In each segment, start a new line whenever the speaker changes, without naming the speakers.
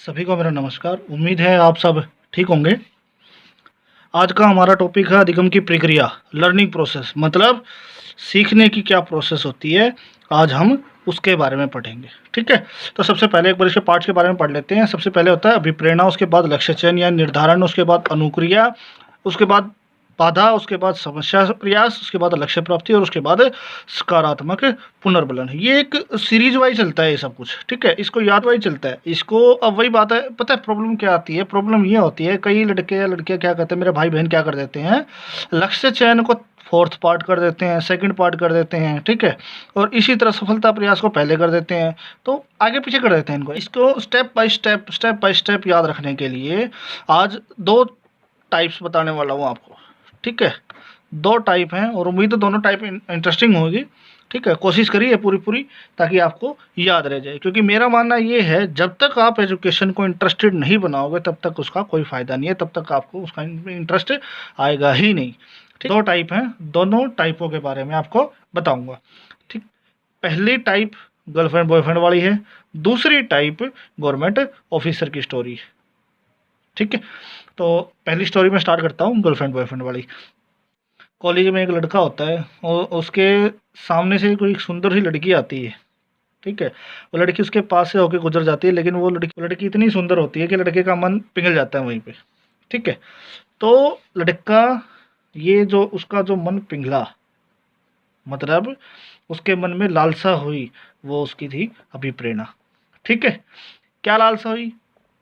सभी को मेरा नमस्कार। उम्मीद है आप सब ठीक होंगे। आज का हमारा टॉपिक है अधिगम की प्रक्रिया, लर्निंग प्रोसेस, मतलब सीखने की क्या प्रोसेस होती है। आज हम उसके बारे में पढ़ेंगे। ठीक है, तो सबसे पहले एक बार इसके पार्ट्स के बारे में पढ़ लेते हैं। सबसे पहले होता है अभिप्रेरणा, उसके बाद लक्ष्य चयन या निर्धारण, उसके बाद अनुक्रिया, उसके बाद बाधा, उसके बाद समस्या प्रयास, उसके बाद लक्ष्य प्राप्ति और उसके बाद सकारात्मक पुनर्बलन। ये एक सीरीज वाइज चलता है ये सब कुछ। ठीक है, इसको याद वाइज चलता है इसको। अब वही बात है, पता है प्रॉब्लम क्या आती है? प्रॉब्लम ये होती है, कई लड़के या लड़कियां क्या करते हैं, मेरे भाई बहन क्या कर देते हैं, लक्ष्य चयन को फोर्थ पार्ट कर देते हैं, सेकंड पार्ट कर देते हैं। ठीक है, और इसी तरह सफलता प्रयास को पहले कर देते हैं, तो आगे पीछे कर देते हैं इनको। इसको स्टेप बाय स्टेप याद रखने के लिए आज दो टाइप्स बताने वाला हूँ आपको। ठीक है, दो टाइप हैं और उम्मीद है दोनों टाइप इंटरेस्टिंग होगी। ठीक है, कोशिश करिए पूरी पूरी ताकि आपको याद रह जाए, क्योंकि मेरा मानना ये है जब तक आप एजुकेशन को इंटरेस्टेड नहीं बनाओगे तब तक उसका कोई फ़ायदा नहीं है, तब तक आपको उसका इंटरेस्ट आएगा ही नहीं। ठीक, दो टाइप हैं, दोनों टाइपों के बारे में आपको बताऊंगा। ठीक, पहली टाइप गर्लफ्रेंड बॉयफ्रेंड वाली है, दूसरी टाइप गवर्नमेंट ऑफिसर की स्टोरी है। ठीक है, तो पहली स्टोरी में स्टार्ट करता हूँ, गर्लफ्रेंड बॉयफ्रेंड वाली। कॉलेज में एक लड़का होता है और उसके सामने से कोई सुंदर सी लड़की आती है। ठीक है, वो लड़की उसके पास से होकर गुजर जाती है, लेकिन वो लड़की इतनी सुंदर होती है कि लड़के का मन पिघल जाता है वहीं पे। ठीक है, तो लड़का, ये जो उसका जो मन पिघला, मतलब उसके मन में लालसा हुई, वो उसकी थी अभिप्रेरणा। ठीक है, क्या लालसा हुई?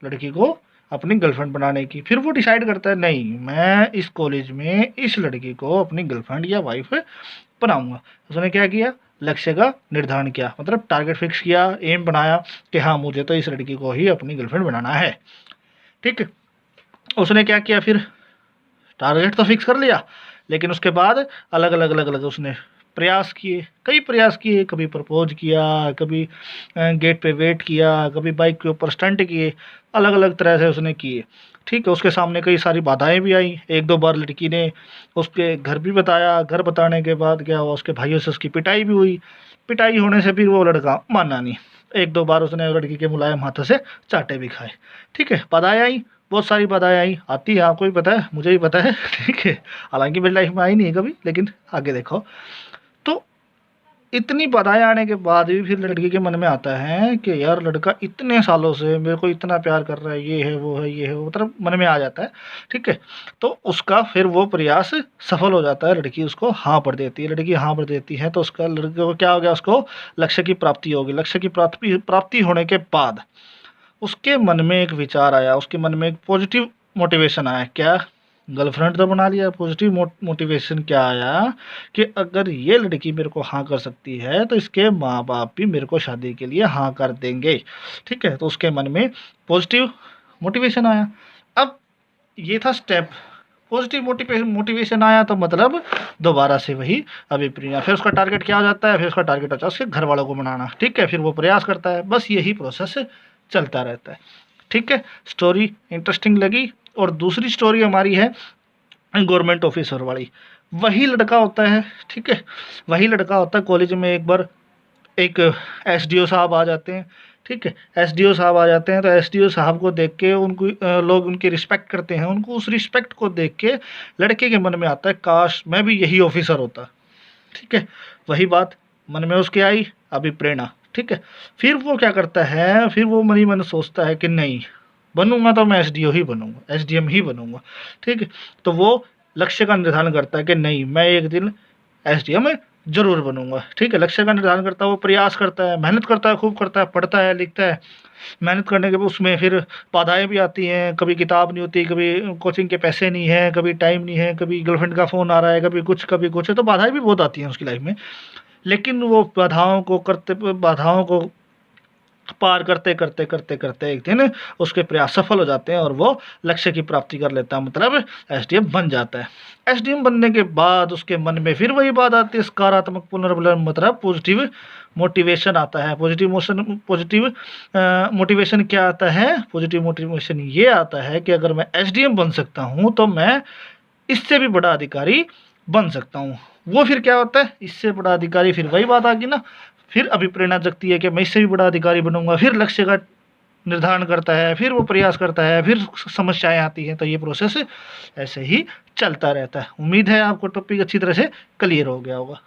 लड़की को अपनी गर्लफ्रेंड बनाने की। फिर वो डिसाइड करता है नहीं, मैं इस कॉलेज में इस लड़की को अपनी गर्लफ्रेंड या वाइफ बनाऊंगा। उसने क्या किया? लक्ष्य का निर्धारण किया, मतलब टारगेट फिक्स किया, एम बनाया कि हाँ मुझे तो इस लड़की को ही अपनी गर्लफ्रेंड बनाना है। ठीक है, उसने क्या किया फिर? टारगेट तो फिक्स कर लिया, लेकिन उसके बाद अलग अलग उसने प्रयास किए, कई प्रयास किए। कभी प्रपोज किया, कभी गेट पे वेट किया, कभी बाइक के ऊपर स्टंट किए, अलग अलग तरह से उसने किए। ठीक है, उसके सामने कई सारी बाधाएं भी आई। एक दो बार लड़की ने उसके घर भी बताया, घर बताने के बाद क्या हुआ, उसके भाइयों से उसकी पिटाई भी हुई। पिटाई होने से फिर वो लड़का माना नहीं। एक दो बार उसने लड़की के मुलायम हाथों से चाटे भी खाए। ठीक है, बाधाएं आई, बहुत सारी बाधाएं आई, आती है, आपको भी पता है, मुझे भी पता है। ठीक है, हालांकि मेरी लाइफ में आई नहीं है कभी, लेकिन आगे देखो। तो इतनी बाधाएं आने के बाद भी फिर लड़की के मन में आता है कि यार लड़का इतने सालों से मेरे को इतना प्यार कर रहा है, ये है वो है ये है वो, मतलब मन में आ जाता है। ठीक है, तो उसका फिर वो प्रयास सफल हो जाता है, लड़की उसको हाँ भर देती है। लड़की हाँ भर देती है तो उसका, लड़के को क्या हो गया, उसको लक्ष्य की प्राप्ति होगी। लक्ष्य की प्राप्ति होने के बाद उसके मन में एक विचार आया, उसके मन में एक पॉजिटिव मोटिवेशन आया। क्या? गर्लफ्रेंड तो बना लिया, पॉजिटिव मोटिवेशन क्या आया कि अगर ये लड़की मेरे को हाँ कर सकती है तो इसके माँ बाप भी मेरे को शादी के लिए हाँ कर देंगे। ठीक है, तो उसके मन में पॉजिटिव मोटिवेशन आया। अब ये था स्टेप, पॉजिटिव मोटिवेशन आया तो मतलब दोबारा से वही अभिप्रेरणा। फिर उसका टारगेट क्या हो जाता है? फिर उसका टारगेट होता है उसके घर वालों को मनाना। ठीक है, फिर वो प्रयास करता है, बस यही प्रोसेस चलता रहता है। ठीक है, स्टोरी इंटरेस्टिंग लगी। और दूसरी स्टोरी हमारी है गवर्नमेंट ऑफिसर वाली। वही लड़का होता है, ठीक है, वही लड़का होता है, कॉलेज में एक बार एक एसडीओ साहब आ जाते हैं। ठीक है, एसडीओ साहब आ जाते हैं तो एसडीओ साहब को देख के उनको लोग उनकी रिस्पेक्ट करते हैं। उनको उस रिस्पेक्ट को देख के लड़के के मन में आता है काश मैं भी यही ऑफिसर होता। ठीक है, वही बात मन में उसके आई, अभी प्रेरणा। ठीक है, फिर वो क्या करता है, फिर वो मन ही मन सोचता है कि नहीं, बनूंगा तो मैं एसडीओ ही बनूंगा, एसडीएम ही बनूंगा। ठीक है, तो वो लक्ष्य का निर्धारण करता है कि नहीं, मैं एक दिन एसडीएम जरूर बनूंगा। ठीक है, लक्ष्य का निर्धारण करता है, वो प्रयास करता है, मेहनत करता है, खूब करता है, पढ़ता है, लिखता है। मेहनत करने के बाद उसमें फिर बाधाएं भी आती हैं, कभी किताब नहीं होती, कभी कोचिंग के पैसे नहीं है, कभी टाइम नहीं है, कभी गर्लफ्रेंड का फ़ोन आ रहा है, कभी कुछ है, तो बाधाएं भी बहुत आती हैं उसकी लाइफ में। लेकिन वो बाधाओं को पार करते करते करते करते एक दिन उसके प्रयास सफल हो जाते हैं और वो लक्ष्य की प्राप्ति कर लेता है, मतलब एसडीएम बन जाता है। एसडीएम बनने के बाद उसके मन में फिर वही बात आती है, सकारात्मक पुनर्बलन, मतलब पॉजिटिव मोटिवेशन आता है। पॉजिटिव मोटिवेशन क्या आता है? पॉजिटिव मोटिवेशन ये आता है कि अगर मैं एसडीएम बन सकता हूँ तो मैं इससे भी बड़ा अधिकारी बन सकता हूँ। वो फिर क्या होता है, इससे बड़ा अधिकारी, फिर वही बात आ गई ना, फिर अभिप्रेरणा जगती है कि मैं इससे भी बड़ा अधिकारी बनूंगा। फिर लक्ष्य का निर्धारण करता है, फिर वो प्रयास करता है, फिर समस्याएं आती हैं, तो ये प्रोसेस ऐसे ही चलता रहता है। उम्मीद है आपको टॉपिक अच्छी तरह से क्लियर हो गया होगा।